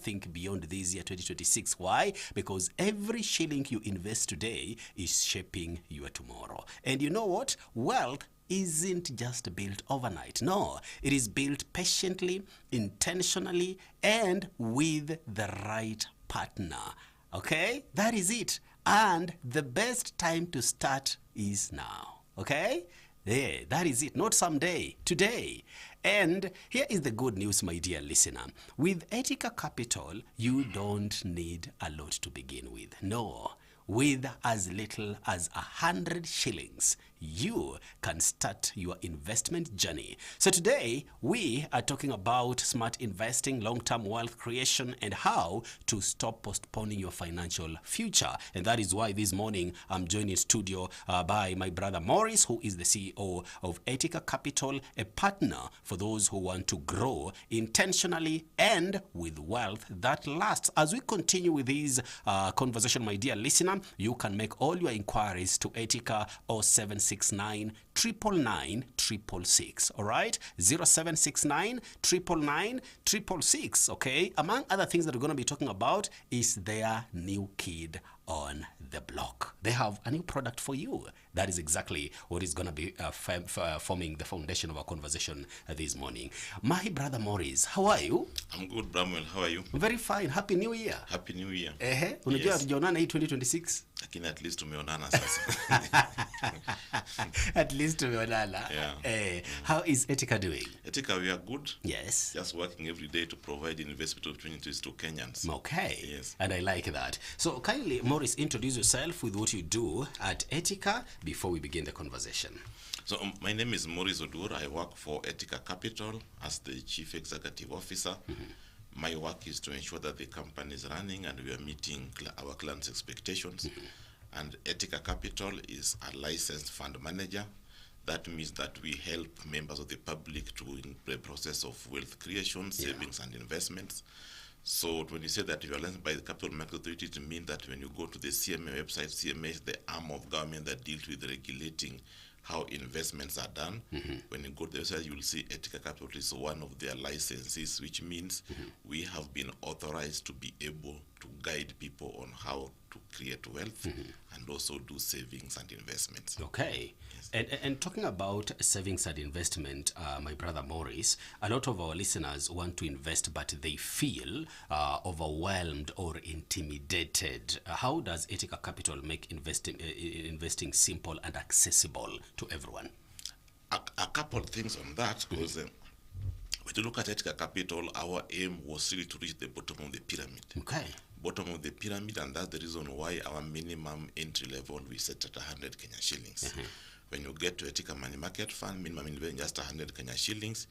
think beyond this year 2026. Why? Because every shilling you invest today is shaping your tomorrow. And you know what? Wealth isn't just built overnight. No, it is built patiently, intentionally, and with the right partner. Okay? That is it. And the best time to start is now. Okay? Yeah, that is it. Not someday, today. And here is the good news, my dear listener. With Etica Capital, you don't need a lot to begin with. No. With as little as 100 shillings, you can start your investment journey. So today, we are talking about smart investing, long-term wealth creation, and how to stop postponing your financial future. And that is why this morning, I'm joined in studio by my brother Maurice, who is the CEO of Etica Capital, a partner for those who want to grow intentionally and with wealth that lasts. As we continue with this conversation, my dear listener, you can make all your inquiries to Etica 0769 999 666. All right, 0769 999 666. Okay, among other things that we're going to be talking about is their new kid on the block. They have a new product for you. That is exactly what is going to be forming the foundation of our conversation this morning. My brother Maurice, how are you? I'm good, Bramwell. How are you? Very fine. Happy New Year. Happy New Year. Unajua hatujaonana hii 2026? Lakini at least tumeonana sasa. At least tumeonana. Yeah. How is Etica doing? Etica, we are good. Yes. Just working every day to provide investment opportunities to Kenyans. Okay. Yes. And I like that. So kindly, Maurice, introduce yourself with what you do at Etica before we begin the conversation. So my name is Maurice ODUOR. I work for Etica Capital as the Chief Executive Officer. My work is to ensure that the company is running and we are meeting our clients' expectations. And Etica Capital is a licensed fund manager. That means that we help members of the public to in the process of wealth creation, savings, and investments. So when you say that you are licensed by the Capital Market Authority, it means that when you go to the CMA website, CMA is the arm of government that deals with regulating how investments are done. When you go to the website, you will see Etica Capital is one of their licenses, which means we have been authorized to be able to guide people on how to create wealth and also do savings and investments. Okay. Yes. And talking about savings and investment, my brother Maurice, a lot of our listeners want to invest, but they feel overwhelmed or intimidated. How does Etica Capital make investing simple and accessible to everyone? A couple of things on that, because when you look at Etica Capital, our aim was really to reach the bottom of the pyramid. Okay. Bottom of the pyramid, and that's the reason why our minimum entry level we set at 100 Kenya shillings. When you get to Etica Money Market Fund, minimum investment just 100 Kenya shillings,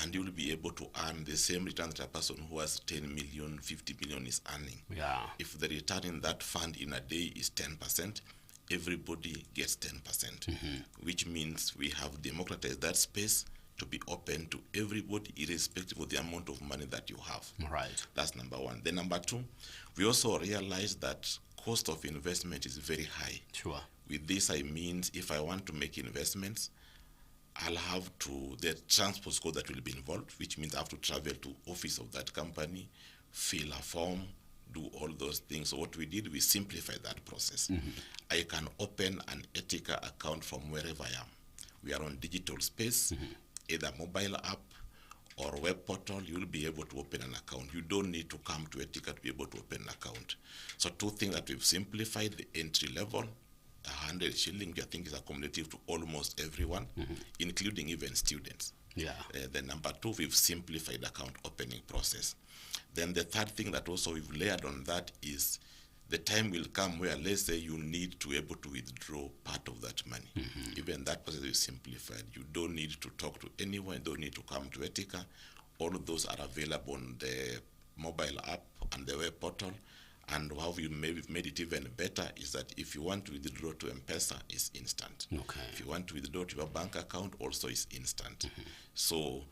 and you will be able to earn the same return that a person who has 10 million, 50 million is earning. Yeah. If the return in that fund in a day is 10%, everybody gets 10%, which means we have democratized that space to be open to everybody, irrespective of the amount of money that you have. Right. That's number one. Then number two, we also realize that cost of investment is very high. Sure. With this, I mean, if I want to make investments, I'll have to, the transport cost that will be involved, which means I have to travel to office of that company, fill a form, do all those things. So what we did, we simplified that process. I can open an Etica account from wherever I am. We are on digital space, either mobile app or web portal. You will be able to open an account. You don't need to come to Etica to be able to open an account. So two things that we've simplified: the entry level, 100 shillings, I think is accommodative to almost everyone, including even students. Yeah. Then number two, we've simplified the account opening process. Then the third thing that also we've layered on that is the time will come where, let's say, you need to be able to withdraw part of that money. Even that process is simplified. You don't need to talk to anyone, you don't need to come to Etica. All of those are available on the mobile app and the web portal. And how we made it even better is that if you want to withdraw to M-Pesa, it's instant. Okay. If you want to withdraw to your bank account, also is instant. So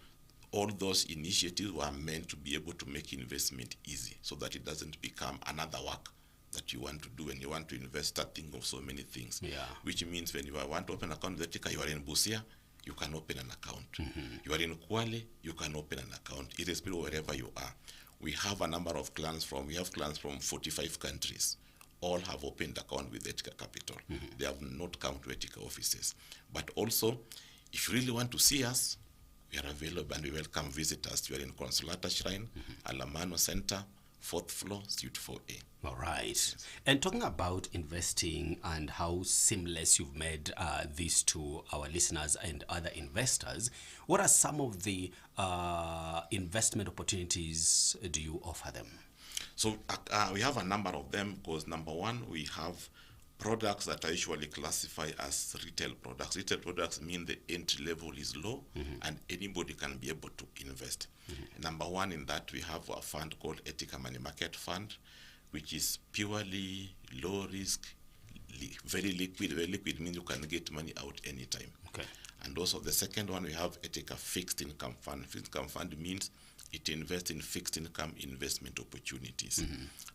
all those initiatives were meant to be able to make investment easy so that it doesn't become another work that you want to do and you want to invest, start thinking of so many things. Yeah. Which means when you want to open an account with Etica, you are in Busia, you can open an account. You are in Kwale, you can open an account, irrespective of wherever you are. We have a number of clients we have clients from 45 countries. All have opened account with Etica Capital. They have not come to Etica offices. But also, if you really want to see us, we are available and we welcome visitors. We are in Consolata Shrine, Alamano Center, 4th floor, suite 4A. All right. Yes. And talking about investing and how seamless you've made this to our listeners and other investors, what are some of the investment opportunities do you offer them? So we have a number of them because number one, we have products that are usually classified as retail products. Retail products mean the entry level is low and anybody can be able to invest. Number one in that, we have a fund called Etica Money Market Fund, which is purely low risk, very liquid. Very liquid means you can get money out anytime. Okay. And also the second one, we have Etica Fixed Income Fund. Fixed Income Fund means it invests in fixed income investment opportunities.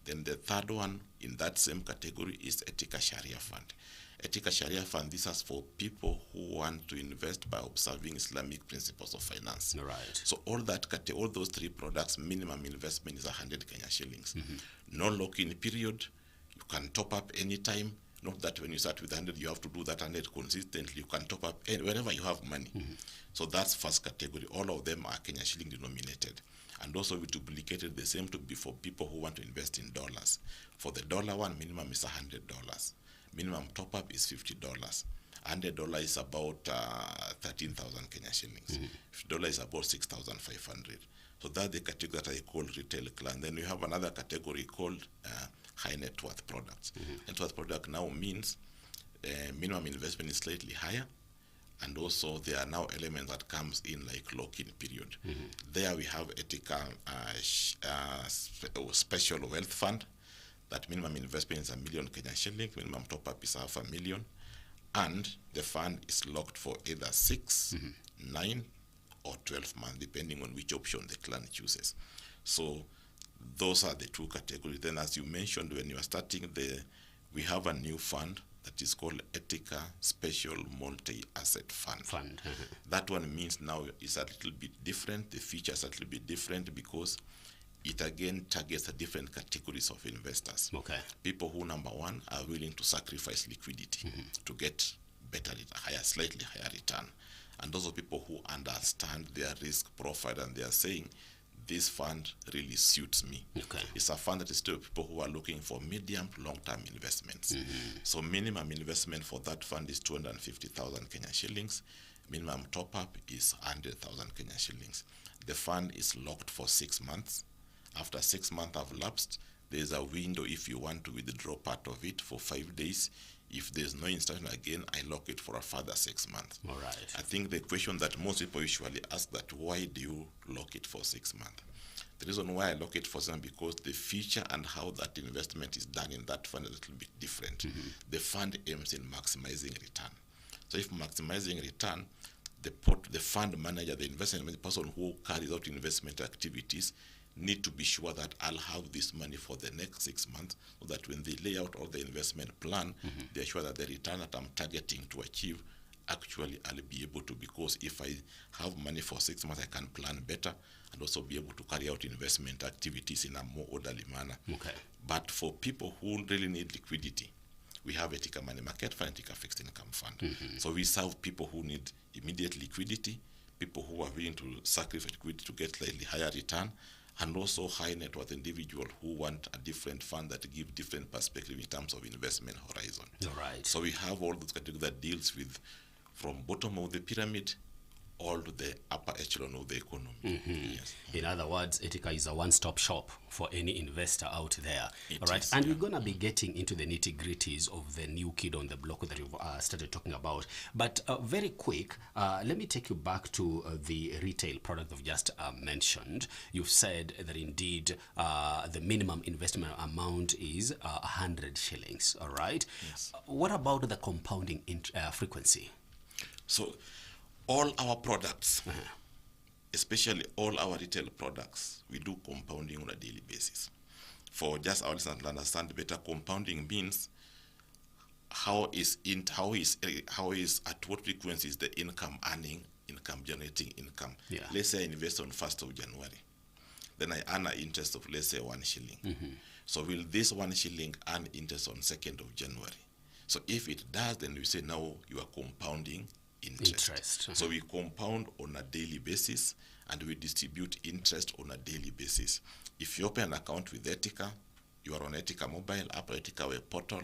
Then the third one in that same category is Etica Sharia Fund. Etica Sharia Fund, this is for people who want to invest by observing Islamic principles of finance. Right. So all those three products, minimum investment is 100 Kenya shillings. No lock-in period. You can top up anytime. Not that when you start with 100, you have to do that 100 consistently. You can top up wherever you have money. So that's first category. All of them are Kenya shilling denominated. And also we duplicated the same to be for people who want to invest in dollars. For the dollar one, minimum is $100. Minimum top up is $50. $100 is about 13,000 Kenya shillings. $50 is about 6,500. So that's the category that I call retail client. Then we have another category called high net worth products. Net worth product now means minimum investment is slightly higher, and also there are now elements that comes in like lock-in period. There we have Etica Special Wealth Fund. That minimum investment is 1 million Kenyan shilling, minimum top-up is 500,000, and the fund is locked for either 6, 9, or 12 months, depending on which option the client chooses. So those are the two categories. Then as you mentioned when you are starting, we have a new fund that is called Etica Special Multi-Asset Fund. That one means now is a little bit different. The features are a little bit different because it again targets the different categories of investors. Okay. People who, number one, are willing to sacrifice liquidity to get better, slightly higher return. And those are people who understand their risk profile and they are saying, this fund really suits me. Okay. It's a fund that is still people who are looking for medium to long-term investments. So minimum investment for that fund is 250,000 Kenya shillings. Minimum top-up is 100,000 Kenya shillings. The fund is locked for 6 months. After 6 months have lapsed, there is a window if you want to withdraw part of it for 5 days. If there's no instruction again, I lock it for a further 6 months. All right. I think the question that most people usually ask that why do you lock it for 6 months? The reason why I lock it for 6 months because the feature and how that investment is done in that fund is a little bit different. The fund aims in maximizing return. So if maximizing return, the fund manager, the investment person who carries out investment activities need to be sure that I'll have this money for the next 6 months so that when they lay out all the investment plan, they're sure that the return that I'm targeting to achieve, actually I'll be able to, because if I have money for 6 months, I can plan better and also be able to carry out investment activities in a more orderly manner. Okay. But for people who really need liquidity, we have Etica Money Market Fund, Etica Fixed Income Fund. So we serve people who need immediate liquidity, people who are willing to sacrifice liquidity to get slightly higher return, and also high net worth individual who want a different fund that give different perspective in terms of investment horizon. All right. So we have all those categories that deals with from bottom of the pyramid all to the upper echelon of the economy. Yes. In other words, Etica is a one-stop shop for any investor out there. It all right. is, And we're going to be getting into the nitty-gritties of the new kid on the block that you've started talking about. But very quick, let me take you back to the retail product you've just mentioned. You've said that indeed the minimum investment amount is 100 shillings. All right. Yes. What about the compounding frequency? So all our products, especially all our retail products, we do compounding on a daily basis. For just our listeners to understand better, compounding means how is at what frequency is the income generating income. Yeah. Let's say I invest on 1st of January. then I earn an interest of, let's say, 1 shilling. So will this 1 shilling earn interest on 2nd of January? So if it does, then we say now you are compounding interest. So we compound on a daily basis, and we distribute interest on a daily basis. If you open an account with Etica, you are on Etica mobile app or Etica web portal.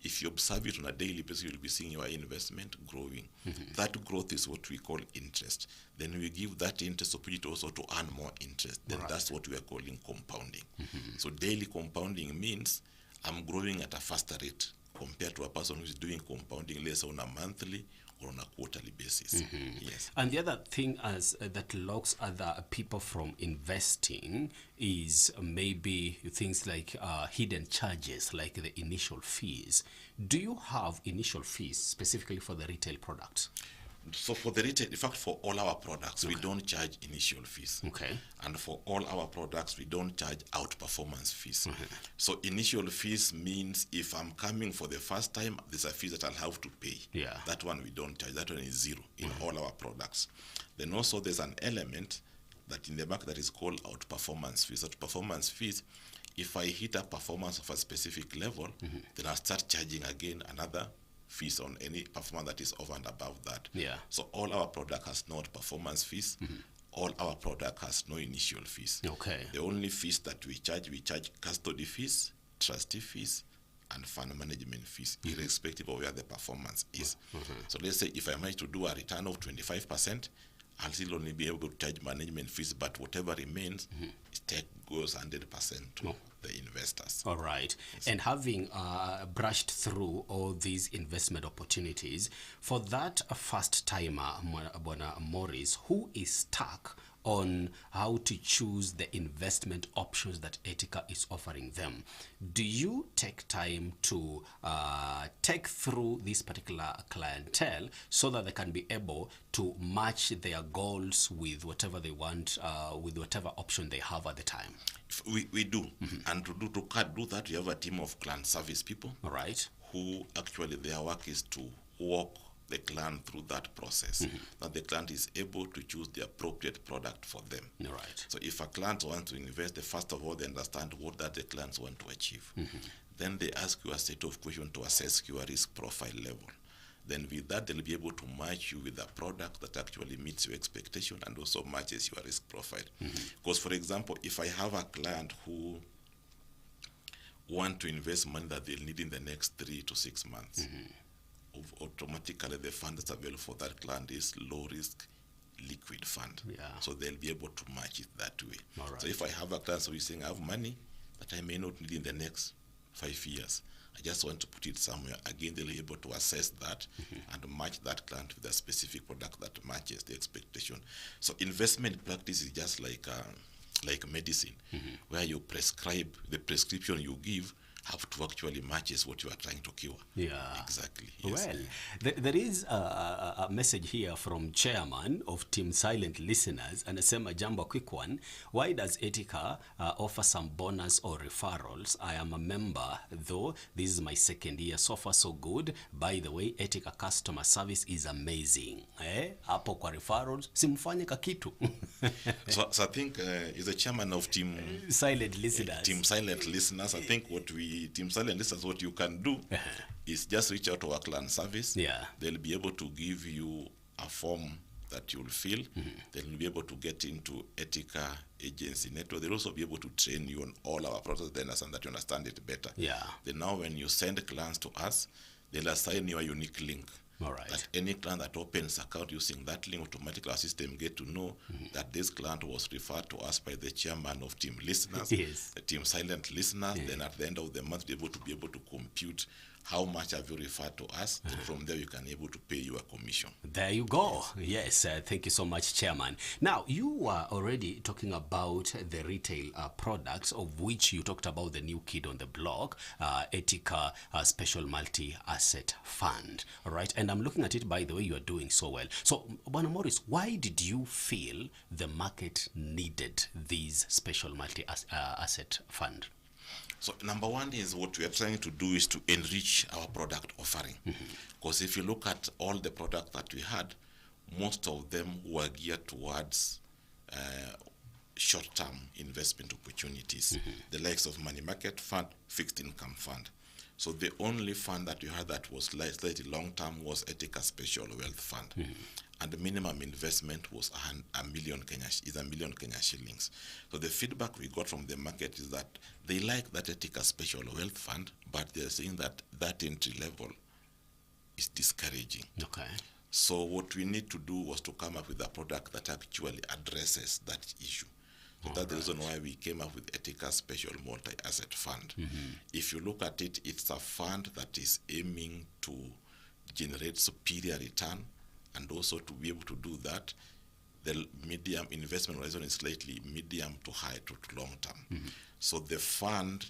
If you observe it on a daily basis, you'll be seeing your investment growing. That growth is what we call interest. Then we give that interest opportunity also to earn more interest. Then that's what we are calling compounding. So daily compounding means I'm growing at a faster rate compared to a person who is doing compounding less on a monthly or on a quarterly basis. Yes. And the other thing that locks other people from investing is maybe things like hidden charges, like the initial fees. Do you have initial fees specifically for the retail products? So for the retail, in fact, for all our products, we don't charge initial fees. Okay. And for all our products, we don't charge outperformance fees. So initial fees means if I'm coming for the first time, there's a fee that I'll have to pay. Yeah. That one we don't charge. That one is zero in all our products. Then also there's an element that in the market that is called outperformance fees. Outperformance fees, if I hit a performance of a specific level, then I'll start charging again another fees on any performance that is over and above that. Yeah. So all our product has no performance fees. All our product has no initial fees. Okay. The only fees that we charge custody fees, trustee fees, and fund management fees, irrespective of where the performance is. So let's say if I manage to do a return of 25%, I'll still only be able to charge management fees, but whatever remains, goes 100% to the investors. All right. Yes. And having brushed through all these investment opportunities, for that first timer, Maurice, who is stuck on how to choose the investment options that Etica is offering them, do you take time to take through this particular clientele so that they can be able to match their goals with whatever they want, with whatever option they have at the time? We do. And to do that, we have a team of client service people. All right. Who actually their work is to walk the client through that process, that the client is able to choose the appropriate product for them. All right. So if a client wants to invest, first of all, they understand what that the clients want to achieve. Then they ask you a set of questions to assess your risk profile level. Then with that, they'll be able to match you with a product that actually meets your expectation and also matches your risk profile. Because, for example, if I have a client who want to invest money that they'll need in the next 3 to 6 months, automatically the fund that's available for that client is low risk liquid fund. So they'll be able to match it that way. Right. So if I have a client who is saying I have money that I may not need in the next 5 years, I just want to put it somewhere, again they'll be able to assess that and match that client with a specific product that matches the expectation. So investment practice is just like medicine, where you prescribe, the prescription you give have to actually matches what you are trying to cure. Yeah. Exactly. Yes. Well, there is a message here from chairman of Team Silent listeners, and a jambo quick one. Why does Etica offer some bonus or referrals? I am a member, though this is my 2nd year. So far so good. By the way, Etica customer service is amazing. Hapo kwa referrals, simfanye kakitu. So I think is the chairman of Team Silent listeners. Team Silent listeners. I think Team Silent listeners, what you can do is just reach out to our client service. Yeah. They'll be able to give you a form that you'll fill. They'll be able to get into Etica agency network. They'll also be able to train you on all our processes, then understand that you understand it better. Yeah. Then now when you send clients to us, they'll assign you a unique link. All right. That any client that opens account using that link, automatically our system get to know that this client was referred to us by the chairman of Team Listeners, the Team Silent listeners. Then at the end of the month, be able to compute how much have you referred to us. From there, you can able to pay your commission. There you go. Yes, thank you so much, Chairman. Now, you were already talking about the retail products, of which you talked about the new kid on the block, Etica Special Multi-Asset Fund. All right, and I'm looking at it, by the way, you are doing so well. So, Bwana Maurice, why did you feel the market needed these Special Multi-Asset Fund? So number one is what we are trying to do is to enrich our product offering. Because if you look at all the products that we had, most of them were geared towards short-term investment opportunities, the likes of money market fund, fixed income fund. So the only fund that we had that was slightly long-term was Etica Special Wealth Fund. And the minimum investment was a million Kenya shillings. So the feedback we got from the market is that they like that Etica Special Wealth Fund, but they're saying that that entry level is discouraging. Okay. So what we need to do was to come up with a product that actually addresses that issue. So that's the reason why we came up with Etica Special Multi-Asset Fund. If you look at it, it's a fund that is aiming to generate superior return, and also to be able to do that, the medium investment horizon is slightly medium to high to long term. So the fund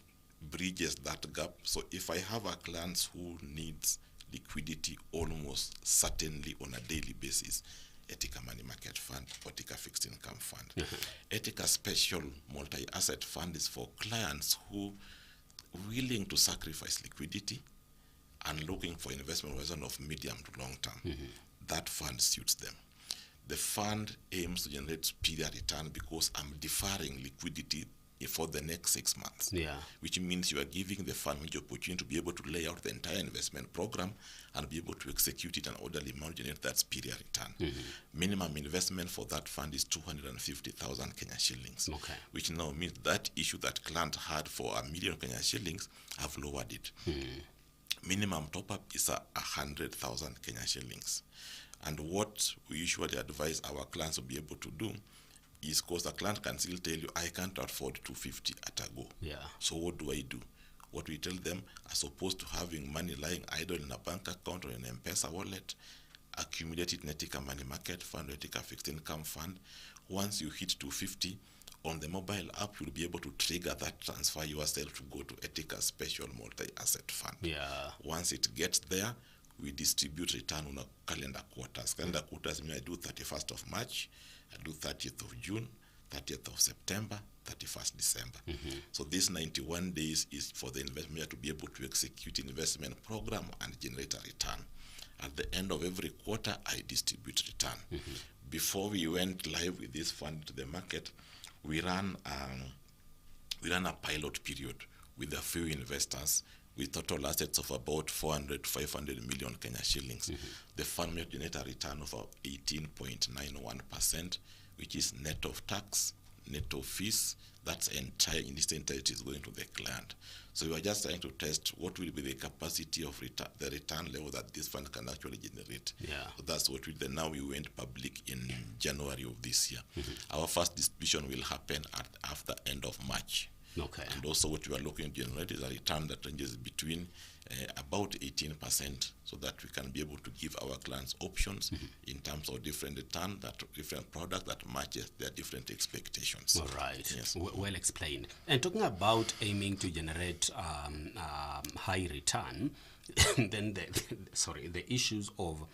bridges that gap. So if I have a client who needs liquidity almost certainly on a daily basis, Etica Money Market Fund, Etica Fixed Income Fund. Etica Special Multi-Asset Fund is for clients who are willing to sacrifice liquidity and looking for investment horizon of medium to long term. That fund suits them. The fund aims to generate superior return because I'm deferring liquidity for the next 6 months. Which means you are giving the fund the opportunity to be able to lay out the entire investment program and be able to execute it in an orderly manner, generate that superior return. Minimum investment for that fund is 250,000 Kenya shillings, which now means that issue that client had for a million Kenya shillings, have lowered it. Minimum top-up is 100,000 Kenya shillings. And what we usually advise our clients to be able to do is, because the client can still tell you, I can't afford 250 at a go. So what do I do? What we tell them, as opposed to having money lying idle in a bank account or in an M-Pesa wallet, accumulate it in Etica Money Market Fund or Etica Fixed Income Fund. Once you hit 250, on the mobile app, you'll be able to trigger that transfer yourself to go to Etica Special Multi-Asset Fund. Once it gets there, we distribute return on a calendar quarters. Calendar quarters mean I do 31st of March, I do 30th of June, 30th of September, 31st December. So this 91 days is for the investment to be able to execute investment program and generate a return. At the end of every quarter, I distribute return. Before we went live with this fund to the market, we ran a pilot period with a few investors with total assets of about 400 to 500 million Kenya shillings. The fund made a return of 18.91%, which is net of tax, net of fees. That's entire in this entirety is going to the client. So we are just trying to test what will be the capacity of the return level that this fund can actually generate. So that's what we did. Now we went public in January of this year. Our first distribution will happen after end of March. And also what we are looking to generate is a return that ranges between about 18%, so that we can be able to give our clients options in terms of different return, different product that matches their different expectations. Yes. Well explained. And talking about aiming to generate high return, then the issues of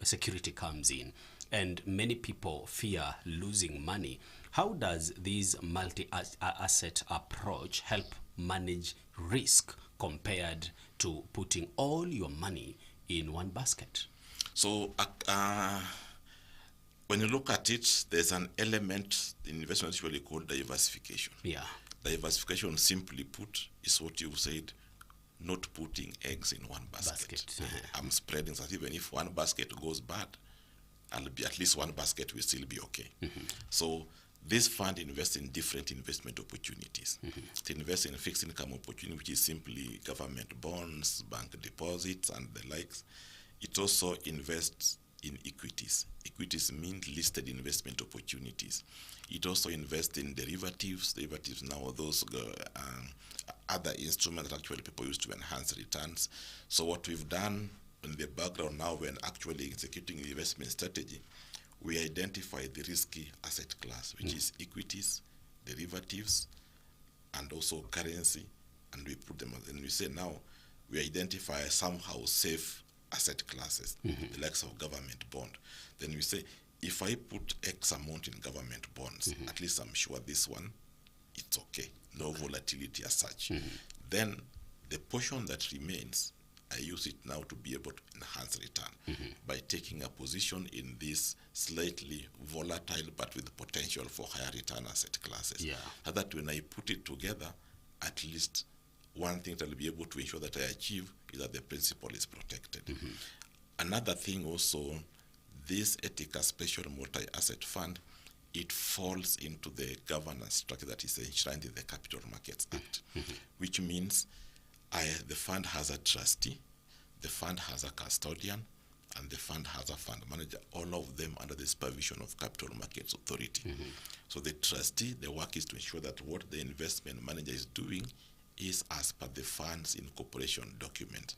security comes in, and many people fear losing money. How does this multi-asset approach help manage risk compared to putting all your money in one basket? So when you look at it, there's an element in investment usually called diversification. Diversification, simply put, is what you've said, not putting eggs in one basket. I'm spreading, so even if one basket goes bad, at least one basket will still be okay. So this fund invests in different investment opportunities. It invests in fixed income opportunity, which is simply government bonds, bank deposits, and the likes. It also invests in equities. Equities mean listed investment opportunities. It also invests in derivatives. Derivatives now are those other instruments that actually people use to enhance returns. So what we've done in the background now, when actually executing the investment strategy, we identify the risky asset class, which is equities, derivatives, and also currency, and we put them, and we say now we identify somehow safe asset classes, the likes of government bond. Then we say, if I put X amount in government bonds, at least I'm sure this one, it's okay, no volatility as such. Then the portion that remains, I use it now to be able to enhance return by taking a position in this slightly volatile but with potential for higher return asset classes. Yeah. So that when I put it together, at least one thing that I'll be able to ensure that I achieve is that the principal is protected. Another thing also, this Etica Special Multi-Asset Fund, it falls into the governance structure that is enshrined in the Capital Markets Act, which means the fund has a trustee, the fund has a custodian, and the fund has a fund manager, all of them under the supervision of Capital Markets Authority. So the trustee, the work is to ensure that what the investment manager is doing is as per the fund's incorporation document.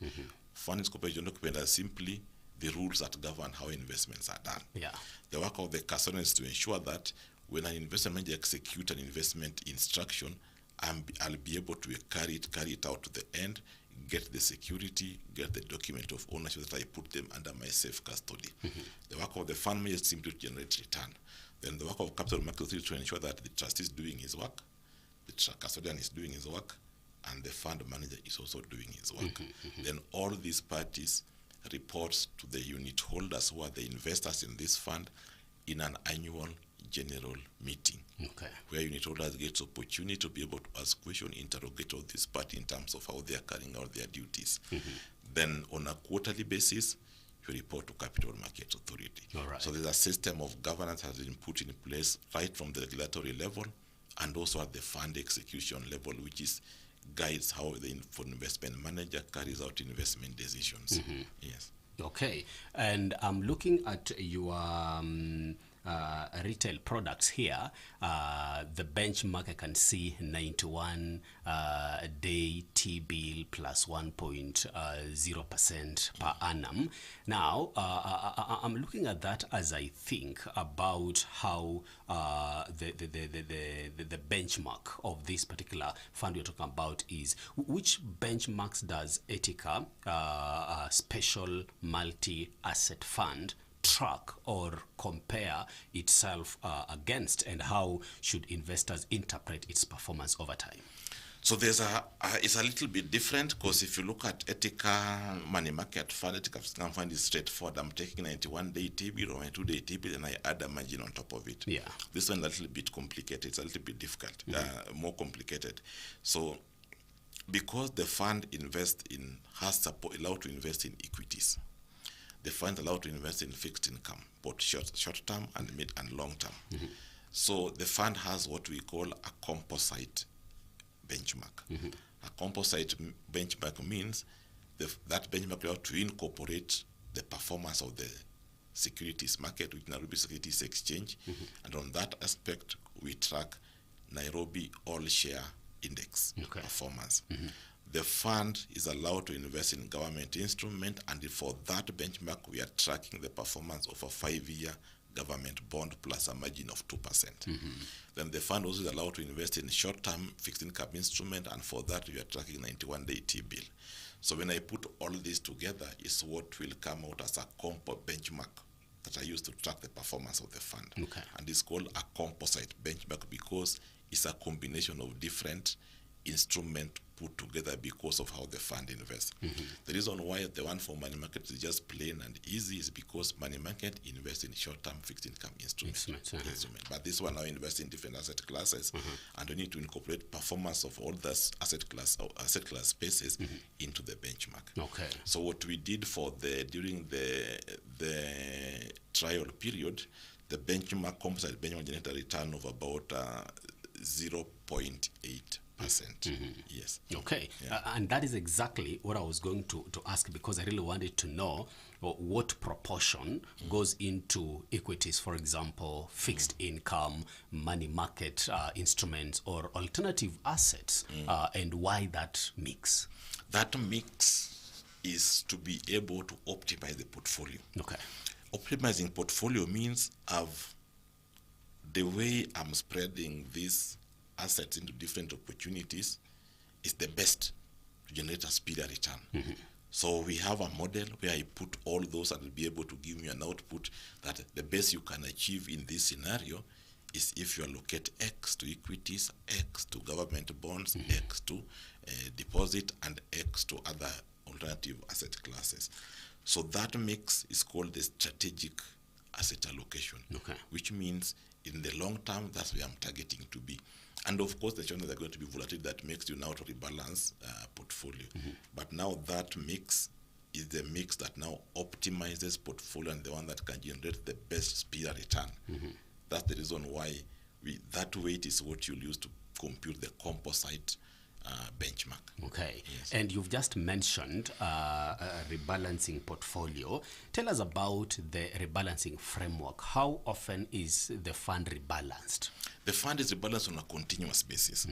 Fund incorporation document are simply the rules that govern how investments are done. Yeah. The work of the custodian is to ensure that when an investment manager executes an investment instruction, I'll be able to carry it out to the end, get the security, get the document of ownership that I put them under my safe custody. The work of the fund manager is simply to generate return. Then the work of Capital Markets is to ensure that the trustee is doing his work, the custodian is doing his work, and the fund manager is also doing his work. Then all these parties reports to the unit holders who are the investors in this fund in an annual general meeting, where unit holders get opportunity to be able to ask questions, interrogate all these parties in terms of how they are carrying out their duties. Then on a quarterly basis, you report to Capital Markets Authority. So there's a system of governance that has been put in place right from the regulatory level and also at the fund execution level, which is guides how the investment manager carries out investment decisions. Yes. Okay, and I'm looking at your retail products here. The benchmark, I can see 91 day T-bill plus 1.0% per annum. Now, I'm looking at that as I think about how the benchmark of this particular fund you're talking about is. Which benchmarks does Etica Special Multi-Asset Fund track or compare itself against, and how should investors interpret its performance over time? So there's it's a little bit different, because if you look at Etica money market fund, Etica fund is straightforward. I'm taking 91-day T-bill or 92-day T-bill, and I add a margin on top of it. Yeah. This one is a little bit complicated. It's a little bit difficult, more complicated. So because the fund has allowed to invest in equities, the fund allowed to invest in fixed income, both short-term and mid and long-term. So the fund has what we call a composite benchmark. A composite benchmark means that benchmark allowed to incorporate the performance of the securities market, which Nairobi Securities Exchange, and on that aspect we track Nairobi All Share Index performance. The fund is allowed to invest in government instrument, and for that benchmark, we are tracking the performance of a 5-year government bond plus a margin of 2%. Then the fund also is allowed to invest in short-term fixed income instrument, and for that, we are tracking 91-day T-bill. So when I put all this together, is what will come out as a compo benchmark that I use to track the performance of the fund. And it's called a composite benchmark because it's a combination of different instruments put together because of how the fund invests. The reason why the one for money market is just plain and easy is because money market invests in short-term fixed income instruments. But this one now invests in different asset classes, and we need to incorporate performance of all those asset class spaces into the benchmark. So what we did during the trial period, the benchmark composite benchmark generated a return of about 0.8%. Yes. And that is exactly what I was going to ask, because I really wanted to know what proportion goes into equities, for example, fixed income, money market instruments, or alternative assets, and why that mix. That mix is to be able to optimize the portfolio. Optimizing portfolio means the way I'm spreading these assets into different opportunities is the best to generate a superior return. So we have a model where I put all those and will be able to give me an output that the best you can achieve in this scenario is if you allocate X to equities, X to government bonds, X to deposit, and X to other alternative asset classes. So that mix is called the strategic asset allocation, which means in the long term, that's where I'm targeting to be. And of course, the chances are going to be volatility that makes you now to rebalance portfolio. But now that mix is the mix that now optimizes portfolio and the one that can generate the best speed of return. That's the reason why that weight is what you'll use to compute the composite benchmark. Okay. Yes. And you've just mentioned rebalancing portfolio. Tell us about the rebalancing framework. How often is the fund rebalanced? The fund is rebalanced on a continuous basis.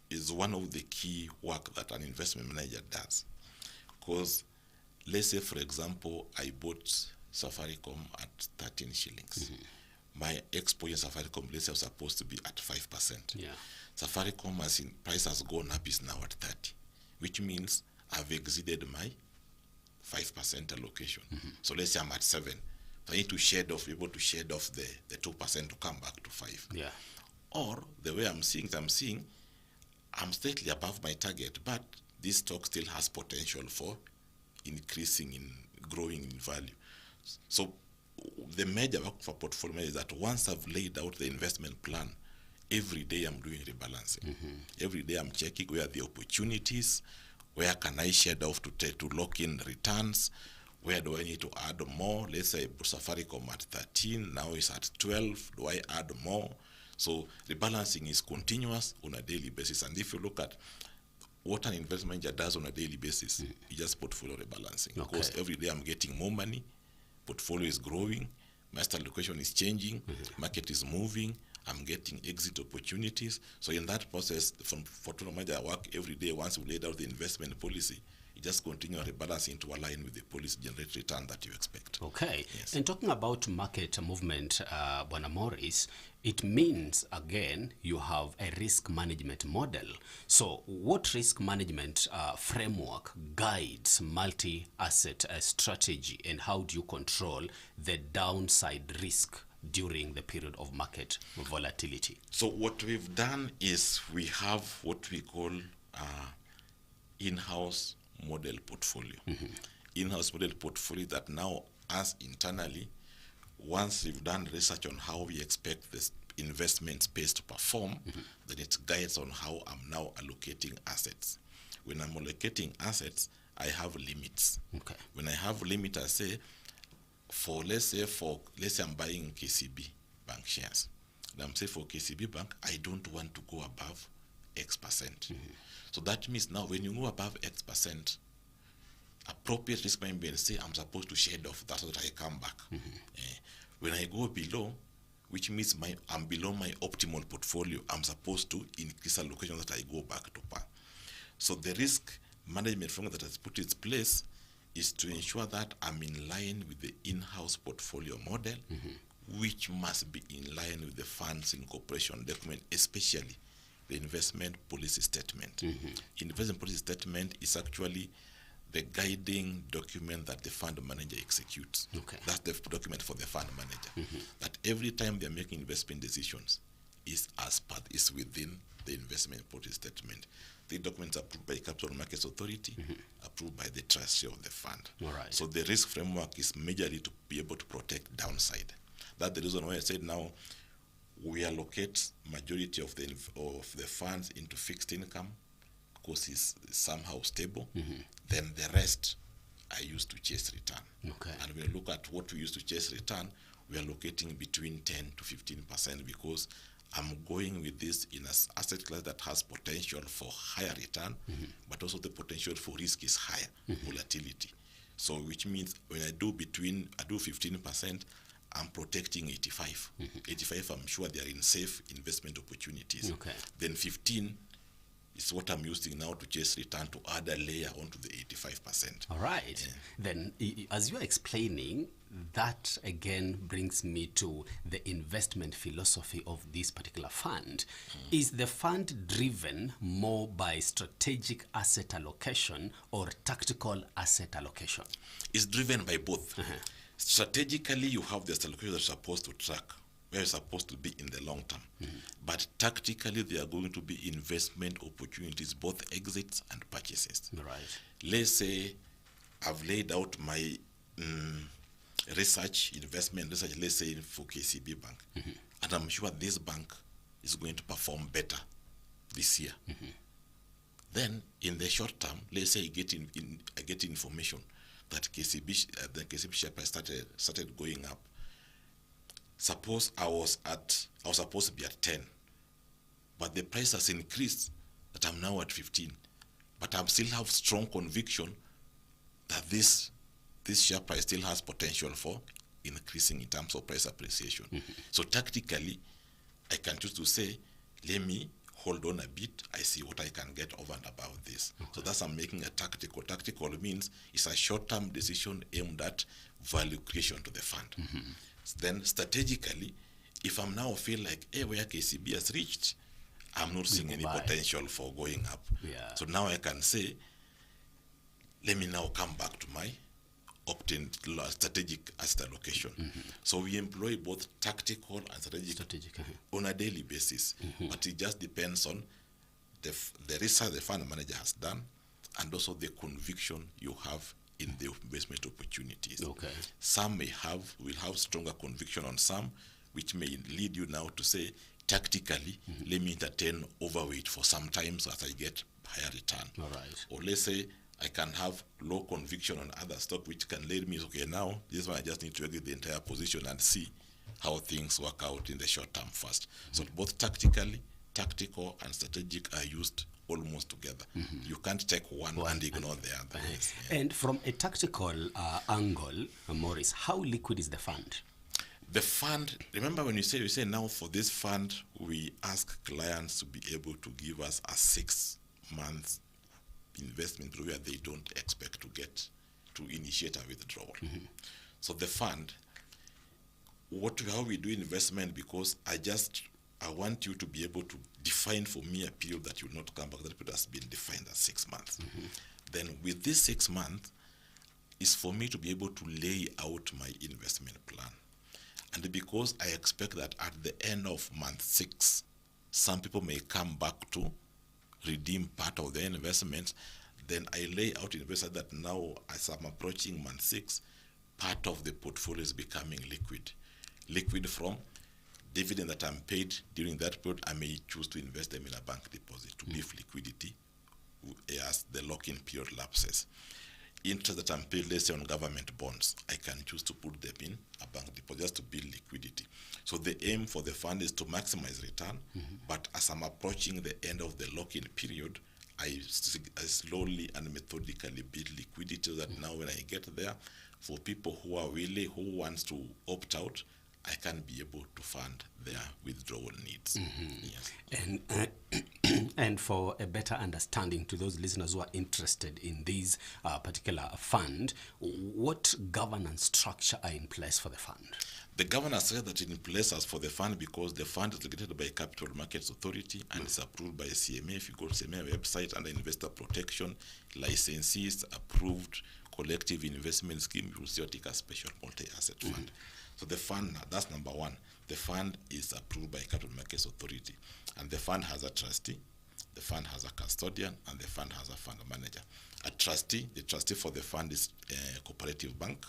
Is one of the key work that an investment manager does. Because let's say, for example, I bought Safaricom at 13 shillings. My exposure in Safaricom, let's say, was supposed to be at 5%. Yeah. Safaricom as in price has gone up, is now at 30, which means I've exceeded my 5% allocation. So let's say I'm at 7. So I need to shed off, be able to shed off the 2% to come back to 5. Yeah. Or the way I'm seeing it, I'm slightly above my target, but this stock still has potential for increasing in growing in value. So the major work for portfolio manager is that once I've laid out the investment plan, every day I'm doing rebalancing. Every day I'm checking where are the opportunities, where can I shed off to lock in returns, where do I need to add more? Let's say Safaricom at 13, now it's at 12, do I add more? So rebalancing is continuous on a daily basis. And if you look at what an investment manager does on a daily basis, it's just portfolio rebalancing. Because every day I'm getting more money, portfolio is growing, my asset allocation is changing, market is moving, I'm getting exit opportunities. So in that process, from portfolio manager work every day, once we laid out the investment policy, you just continue rebalancing to align with the policy generate return that you expect. Okay. Yes. And talking about market movement, Bwana Maurice, it means, again, you have a risk management model. So what risk management framework guides multi-asset strategy, and how do you control the downside risk during the period of market volatility? So what we've done is we have what we call in-house model portfolio. In-house model portfolio that now, us internally, once we've done research on how we expect this investment space to perform, then it guides on how I'm now allocating assets. When I'm allocating assets, I have limits. When I have limit, I say, let's say I'm buying KCB bank shares. And I'm saying for KCB bank, I don't want to go above X%. So that means now when you go above X%, appropriate risk management say I'm supposed to shed off that so that I come back. When I go below, which means I'm below my optimal portfolio, I'm supposed to increase allocation that I go back to par. So the risk management framework that has put its place is to ensure that I'm in line with the in-house portfolio model, which must be in line with the funds incorporation document, especially the investment policy statement. Investment policy statement is actually the guiding document that the fund manager executes. That's the document for the fund manager. That every time they're making investment decisions is within the investment policy statement. The documents are approved by Capital Markets Authority, approved by the trustee of the fund. So the risk framework is majorly to be able to protect downside. That's the reason why I said now we allocate majority of the funds into fixed income because it's somehow stable. Then the rest I use to chase return. And when you look at what we use to chase return, we are allocating between 10 to 15% because I'm going with this in an asset class that has potential for higher return, but also the potential for risk is higher, volatility. So which means when I do 15%, I'm protecting 85. 85, I'm sure they are in safe investment opportunities. Then 15 is what I'm using now to chase return to add a layer onto the 85%. All right. Then as you're explaining, that again brings me to the investment philosophy of this particular fund. Is the fund driven more by strategic asset allocation or tactical asset allocation? It's driven by both. Strategically, you have the allocation that's supposed to track where it's supposed to be in the long term. But tactically, there are going to be investment opportunities, both exits and purchases. Right. Let's say I've laid out my investment research, let's say for KCB Bank, and I'm sure this bank is going to perform better this year. Then, in the short term, let's say I get information that the KCB share price started going up. Suppose I was supposed to be at 10, but the price has increased that I'm now at 15. But I still have strong conviction that this share price still has potential for increasing in terms of price appreciation. So tactically, I can choose to say, let me hold on a bit, I see what I can get over and above this. So that's I'm making a tactical. Tactical means it's a short-term decision aimed at value creation to the fund. Then strategically, if I'm now feel like, hey, where KCB has reached, I'm not seeing any potential for going up. So now I can say, let me now come back to my strategic asset allocation. So we employ both tactical and strategic on a daily basis. But it just depends on the research the fund manager has done and also the conviction you have in the investment opportunities. Some will have stronger conviction on some, which may lead you now to say, tactically, let me entertain overweight for some time so as I get higher return. Or let's say I can have low conviction on other stock, which can lead me, okay, now this one I just need to exit the entire position and see how things work out in the short term first. So both tactical and strategic are used almost together. You can't take one and ignore the other. And from a tactical angle, Maurice, how liquid is the fund? The fund, remember when we say now for this fund, we ask clients to be able to give us a 6-month investment where they don't expect to initiate a withdrawal. So the fund, how we do investment, because I want you to be able to define for me a period that will not come back. That period has been defined as 6 months. Then with this 6 months, is for me to be able to lay out my investment plan. And because I expect that at the end of month 6, some people may come back to redeem part of their investments, then I lay out investment that now, as I'm approaching month 6, part of the portfolio is becoming liquid. Liquid from dividend that I'm paid during that period, I may choose to invest them in a bank deposit to give liquidity as the lock-in period lapses. Interest that I'm paid, let's say on government bonds, I can choose to put them in a bank deposit just to build liquidity. So the aim for the fund is to maximize return, but as I'm approaching the end of the lock-in period, I slowly and methodically build liquidity so that now when I get there, for people who are willing, who wants to opt out, I can be able to fund their withdrawal needs. And for a better understanding to those listeners who are interested in this particular fund, what governance structure are in place for the fund? The governance structure that is in place as for the fund, because the fund is regulated by Capital Markets Authority and is approved by CMA. If you go to CMA website under investor protection, licensees, approved collective investment scheme, you will see Etica special multi-asset fund. So the fund, that's number one. The fund is approved by Capital Markets Authority, and the fund has a trustee, the fund has a custodian, and the fund has a fund manager. The trustee for the fund is Cooperative Bank.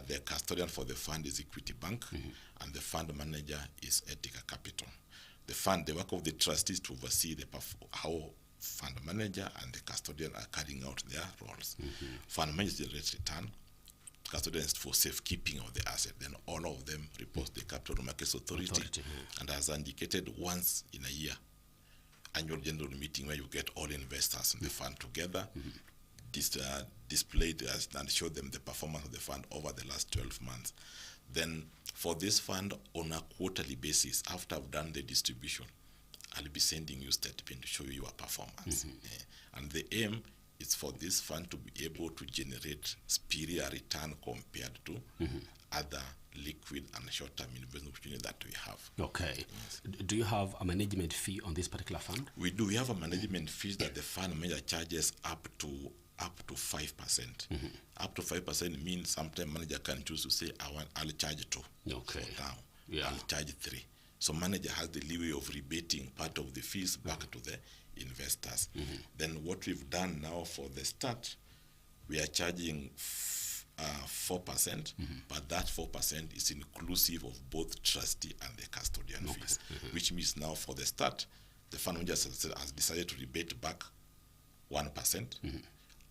The custodian for the fund is Equity Bank, and the fund manager is Etica Capital. The work of the trustee is to oversee how fund manager and the custodian are carrying out their roles. Fund manager generates return. Custodian is for safekeeping of the asset. Then all of them report to the Capital Markets Authority. And as indicated, once in a year, annual general meeting where you get all investors in the fund together, displayed and show them the performance of the fund over the last 12 months. Then for this fund, on a quarterly basis, after I've done the distribution, I'll be sending you statement to show you your performance. And the aim is for this fund to be able to generate superior return compared to other liquid and short-term investment opportunities that we have. Do you have a management fee on this particular fund? We do. We have a management fee that the fund manager charges up to 5%. Up to 5% means sometimes manager can choose to say, I'll charge 2 for now. I'll charge 3. So manager has the leeway of rebating part of the fees back to the investors. Then what we've done now for the start, we are charging 4%, but that 4% is inclusive of both trustee and the custodian fees, which means now for the start, the fund manager has decided to rebate back 1%,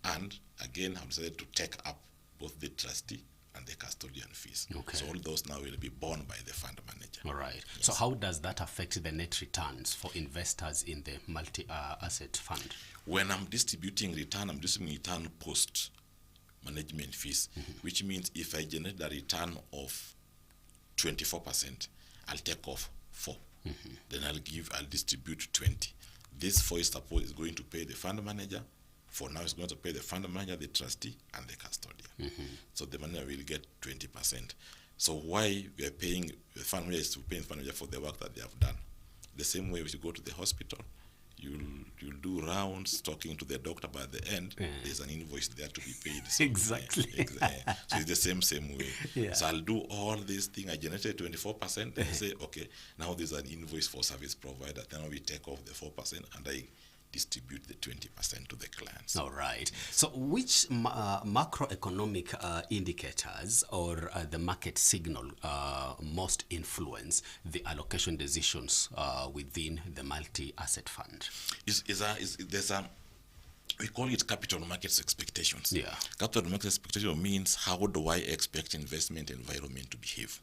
and again have decided to take up both the trustee and the custodian fees. So all those now will be borne by the fund manager. All right. Yes. So how does that affect the net returns for investors in the multi-asset fund? When I'm distributing return, I'm distributing return post management fees, which means if I generate a return of 24%, I'll take off 4. Then I'll distribute 20. This 4 is going to pay the fund manager. For now, it's going to pay the fund manager, the trustee, and the custodian. So the manager will get 20%. So why we are paying the fund manager is to pay the fund manager for the work that they have done. The same way if you go to the hospital, you'll do rounds talking to the doctor, but at the end there's an invoice there to be paid. So Exactly. So it's the same way. So I'll do all these things. I generated 24%. Then I say, okay, now there's an invoice for service provider. Then we take off the 4% and I distribute the 20% to the clients. All right. So which macroeconomic indicators or the market signal most influence the allocation decisions within the multi-asset fund? We call it capital markets expectations. Capital markets expectation means how do I expect investment environment to behave?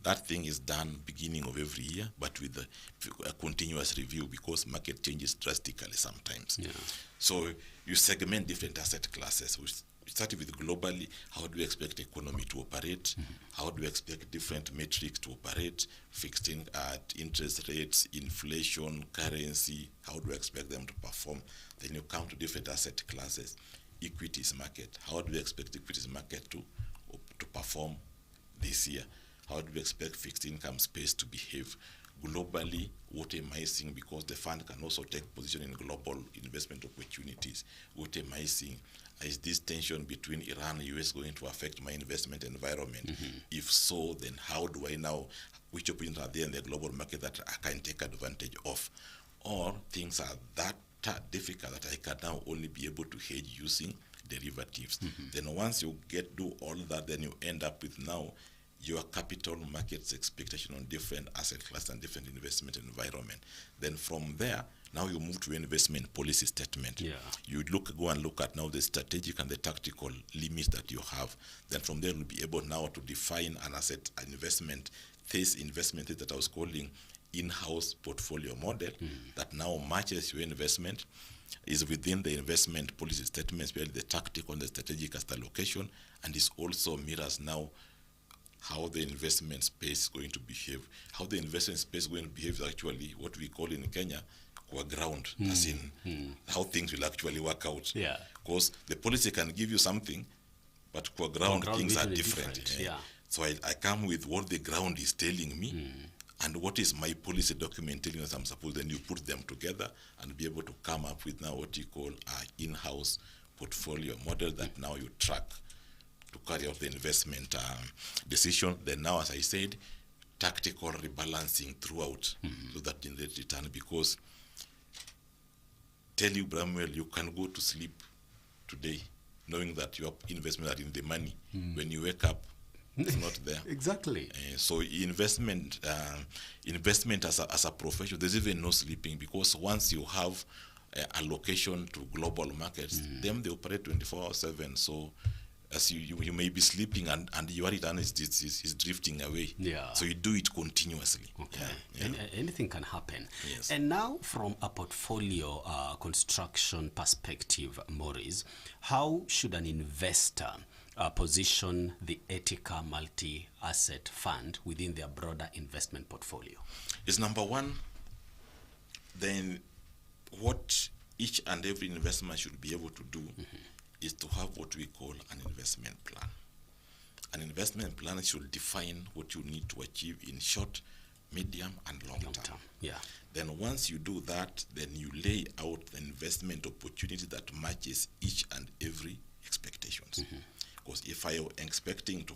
That thing is done beginning of every year, but with a continuous review because market changes drastically sometimes. So you segment different asset classes. We started with globally, how do we expect economy to operate? How do we expect different metrics to operate? Fixed interest rates, inflation, currency, how do we expect them to perform? Then you come to different asset classes. Equities market, how do we expect equities market to perform this year? How do we expect fixed income space to behave? Globally, what am I seeing? Because the fund can also take position in global investment opportunities. What am I seeing? Is this tension between Iran and US going to affect my investment environment? If so, then how do I know which opportunities are there in the global market that I can take advantage of? Or things are that difficult that I can now only be able to hedge using derivatives. Then once you do all that, then you end up with now your capital markets expectation on different asset classes and different investment environment. Then from there, now you move to investment policy statement. You go and look at now the strategic and the tactical limits that you have. Then from there, you'll be able now to define an asset investment. This investment that I was calling in-house portfolio model that now matches your investment, is within the investment policy statements, where the tactical and the strategic asset allocation, and is also mirrors now how the investment space is going to behave. How the investment space is going to behave is actually what we call in Kenya core ground, as in how things will actually work out. Because the policy can give you something, but core ground things are different. So I come with what the ground is telling me, and what is my policy document telling us I'm supposed, then you put them together and be able to come up with now what you call an in-house portfolio model that now you track to carry out the investment decision. Then now, as I said, tactical rebalancing throughout so that generate return. Because tell you, BRAMWEL, you can go to sleep today knowing that your investment are in the money. When you wake up, it's not there. Exactly. So investment as a profession, there's even no sleeping, because once you have allocation to global markets, them they operate 24/7. So as you may be sleeping and your return is drifting away. So you do it continuously. Anything can happen. And now, from a portfolio construction perspective, Maurice, how should an investor position the Etica multi-asset fund within their broader investment portfolio? Is number one, then what each and every investment should be able to do is to have what we call an investment plan. An investment plan should define what you need to achieve in short, medium, and long term. Then once you do that, then you lay out the investment opportunity that matches each and every expectations. Because if I am expecting to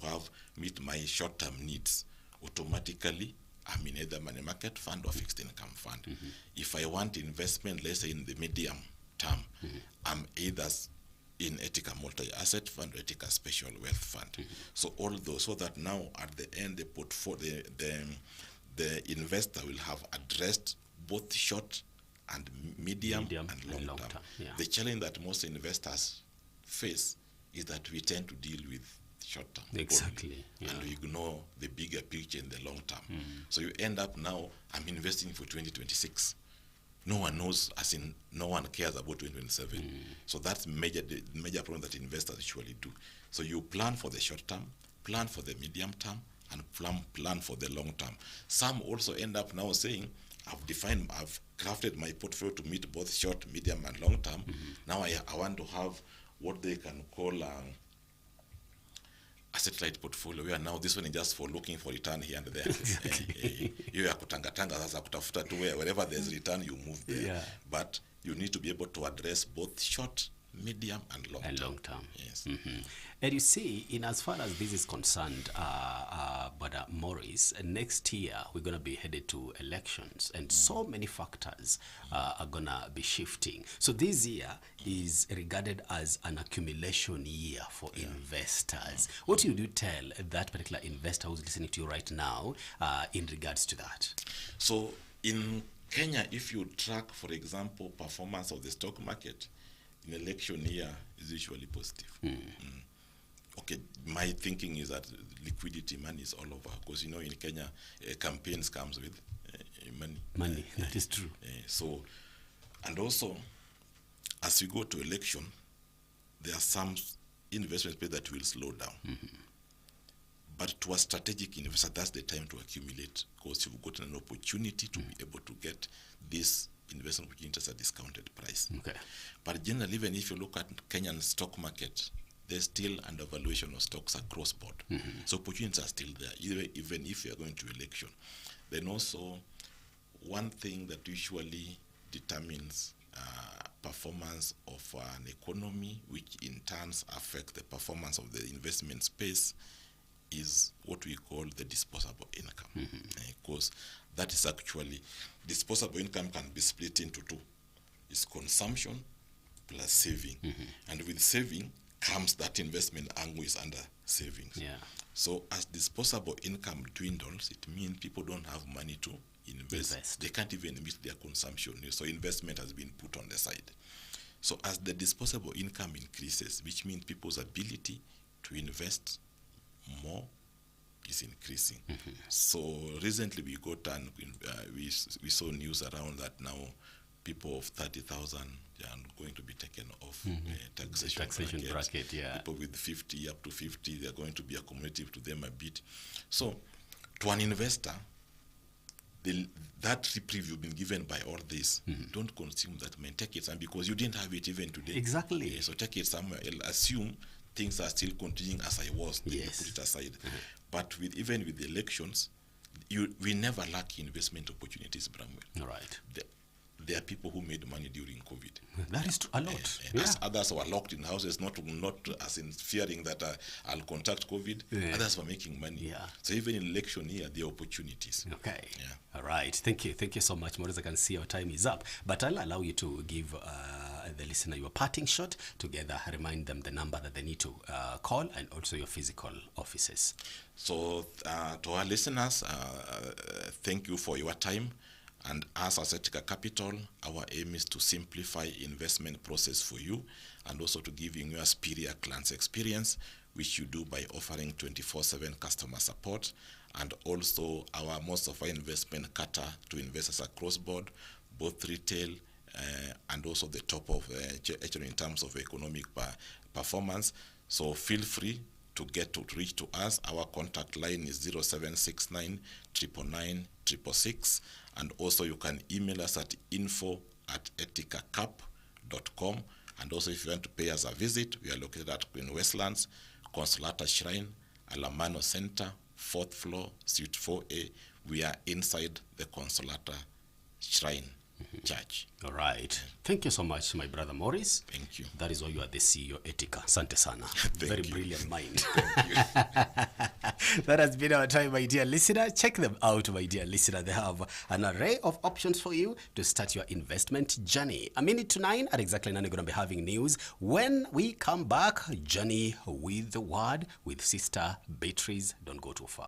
meet my short-term needs automatically I'm in either money market fund or fixed income fund. If I want investment, let's say in the medium term, I'm either in Etica multi-asset fund or Etica special wealth fund. So all those, so that now at the end, the portfolio, the investor will have addressed both short and medium and long term. Yeah. The challenge that most investors face is that we tend to deal with short term Exactly. Yeah. and we ignore the bigger picture in the long term. So you end up now, I'm investing for 2026. No one knows, as in no one cares about 2027. So that's the major problem that investors usually do. So you plan for the short term, plan for the medium term, and plan for the long term. Some also end up now saying, I've crafted my portfolio to meet both short, medium, and long term. Now I want to have what they can call a satellite portfolio, where now this one is just for looking for return here and there. You are kutanga sasa kutafuta tu wherever there's return you move there. Yeah. But you need to be able to address both short, medium, and long term. Yes. And you see, in as far as this is concerned, but Maurice, next year we're going to be headed to elections, and so many factors are going to be shifting. So this year is regarded as an accumulation year for investors. What would you tell that particular investor who's listening to you right now in regards to that? So in Kenya, if you track, for example, performance of the stock market, in election year is usually positive. Okay, my thinking is that liquidity money is all over, because you know in Kenya campaigns comes with money. Money, that is true. So, and also as we go to election, there are some investment space that will slow down. But to a strategic investor, that's the time to accumulate, because you've got an opportunity to be able to get this investment opportunities at a discounted price. Okay. But generally, even if you look at Kenyan stock market, there's still undervaluation of stocks across board. So opportunities are still there, even if you're going to election. Then also, one thing that usually determines performance of an economy, which in turn affects the performance of the investment space, is what we call the disposable income. Because that is actually, disposable income can be split into two. It's consumption plus saving. And with saving comes that investment angle is under savings. Yeah. So as disposable income dwindles, it means people don't have money to invest. They can't even meet their consumption. So investment has been put on the side. So as the disposable income increases, which means people's ability to invest more is increasing. So recently we got and we saw news around that now people of 30,000 are going to be taken off taxation bracket. Yeah. People with 50 up to 50, they are going to be accommodative to them a bit. So to an investor, that reprieve you've been given by all this, don't consume that money. Take it, and because you didn't have it even today. Exactly. So take it somewhere else. Assume things are still continuing as I was. Then you put it aside. But even with the elections, we never lack investment opportunities, Bramwell. All right. There are people who made money during COVID. That is a lot. As others were locked in houses, not as in fearing that I'll contract COVID. Others were making money. So even in election year, there are opportunities. Okay. All right. Thank you. Thank you so much, Maurice. I can see our time is up, but I'll allow you to give the listener your parting shot, together remind them the number that they need to call, and also your physical offices. So to our listeners, thank you for your time. And us as Etica Capital, our aim is to simplify investment process for you, and also to give you a superior client experience, which you do by offering 24/7 customer support, and also most of our investment cater to investors across board, both retail and also the top of actually in terms of economic performance. So feel free to reach to us. Our contact line is 0769 999 666, and also you can email us at info@eticacap.com. And also if you want to pay us a visit, we are located at Queen Westlands, Consolata Shrine, Alamano Center, 4th floor, Suite 4A. We are inside the Consolata Shrine. church. All right. Thank you so much, my brother Maurice. Thank you. That is why you are the CEO, Etica. Sante sana. Very brilliant mind. Thank you. That has been our time, my dear listener. Check them out, my dear listener. They have an array of options for you to start your investment journey. 8:55 at exactly 9, we're going to be having news. When we come back, journey with the word with Sister Beatrice. Don't go too far.